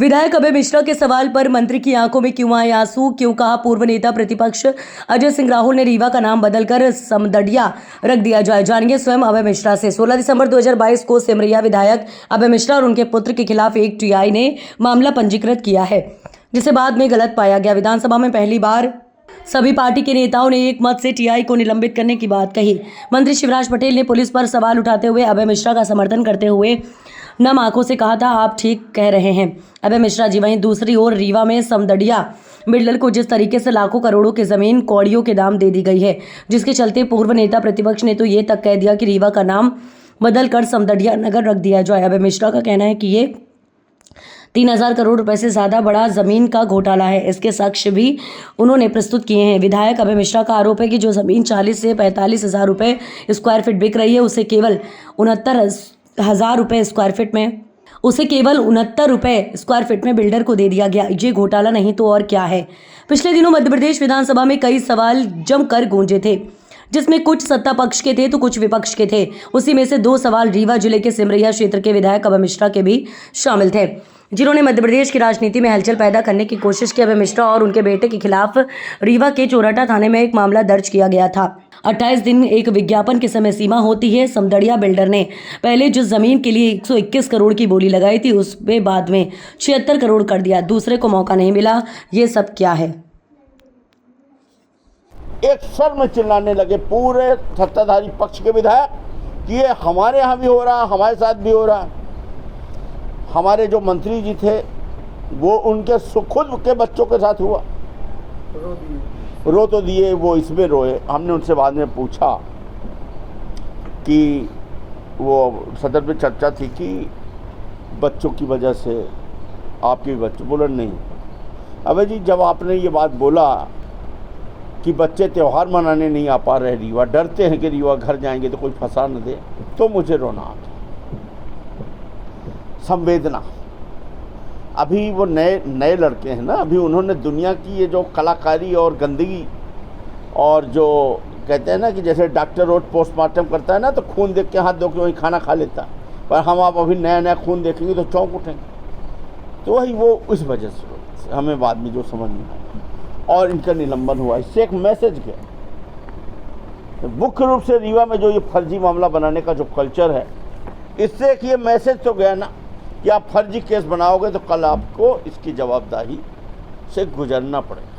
विधायक अभय मिश्रा के सवाल पर मंत्री की आंखों में क्यों आए आंसू, क्यों कहा पूर्व नेता प्रतिपक्ष अजय सिंह राहुल ने रीवा का नाम बदलकर समदड़िया रख दिया जाए। जानिए स्वयं अभय मिश्रा से। 16 दिसंबर 2022 को सिमरिया विधायक अभय मिश्रा और उनके पुत्र के खिलाफ एक टीआई ने मामला पंजीकृत किया है, जिसे बाद में गलत पाया गया। विधानसभा में पहली बार सभी पार्टी के नेताओं ने एक मत से टीआई को निलंबित करने की बात कही। मंत्री शिवराज पटेल ने पुलिस पर सवाल उठाते हुए अभय मिश्रा का समर्थन करते हुए नम आंखों से कहा था, आप ठीक कह रहे हैं अभय मिश्रा जी। वहीं दूसरी ओर रीवा में समदड़िया बिल्डर को जिस तरीके से लाखों करोड़ों की जमीन कौड़ियों के दाम दे दी गई है, जिसके चलते पूर्व नेता प्रतिपक्ष ने तो ये तक कह दिया कि रीवा का नाम बदलकर समदड़िया नगर रख दिया जाए। अभय मिश्रा का कहना है कि ये 3000 करोड़ रुपए से ज्यादा बड़ा जमीन का घोटाला है। इसके साक्ष्य भी उन्होंने प्रस्तुत किए हैं। विधायक अभय मिश्रा का आरोप है कि जो जमीन 40 से 45 हजार रुपए स्क्वायर फीट बिक रही है, उसे केवल 69 रुपए स्क्वायर फीट में बिल्डर को दे दिया गया। ये घोटाला नहीं तो और क्या है। पिछले दिनों मध्य प्रदेश विधानसभा में कई सवाल जमकर गूंजे थे, जिसमें कुछ सत्ता पक्ष के थे तो कुछ विपक्ष के थे। उसी में से 2 सवाल रीवा जिले के सिमरिया क्षेत्र के विधायक अभय मिश्रा के भी शामिल थे, जिन्होंने मध्य प्रदेश की राजनीति में हलचल पैदा करने की कोशिश की। अभय मिश्रा और उनके बेटे के खिलाफ रीवा के चोराटा थाने में एक मामला दर्ज किया गया था। 28 दिन एक विज्ञापन की समय सीमा होती है। समदड़िया बिल्डर ने पहले जिस जमीन के लिए 121 करोड़ की बोली लगाई थी, उसमें बाद में 76 करोड़ कर दिया। दूसरे को मौका नहीं मिला। ये सब क्या है? एक स्वर में चिल्लाने लगे पूरे सत्ताधारी पक्ष के विधायक कि ये हमारे यहाँ भी हो रहा, हमारे साथ भी हो रहा। हमारे जो मंत्री जी थे वो उनके खुद के बच्चों के साथ हुआ, रो तो दिए, वो इसमें रोए। हमने उनसे बाद में पूछा कि वो सदन में चर्चा थी कि बच्चों की वजह से आपके भी बच्चे, बोला नहीं अबे जी, जब आपने ये बात बोला कि बच्चे त्यौहार मनाने नहीं आ पा रहे रीवा, डरते हैं कि रीवा घर जाएंगे तो कोई फंसा न दे, तो मुझे रोना आता। संवेदना, अभी वो नए लड़के हैं ना, अभी उन्होंने दुनिया की ये जो कलाकारी और गंदगी और जो कहते हैं ना कि जैसे डॉक्टर रोज पोस्टमार्टम करता है ना, तो खून देख के हाथ धो के वही खाना खा लेता, पर हम आप अभी नया खून देखेंगे तो चौंक उठेंगे। तो वही वो इस वजह से हमें बाद में जो समझ में आया और इनका निलंबन हुआ। इससे एक मैसेज गया मुख्य रूप से रीवा में जो ये फर्जी मामला बनाने का जो कल्चर है, इससे एक ये मैसेज तो गया ना कि आप फर्जी केस बनाओगे तो कल आपको इसकी जवाबदारी से गुजरना पड़ेगा।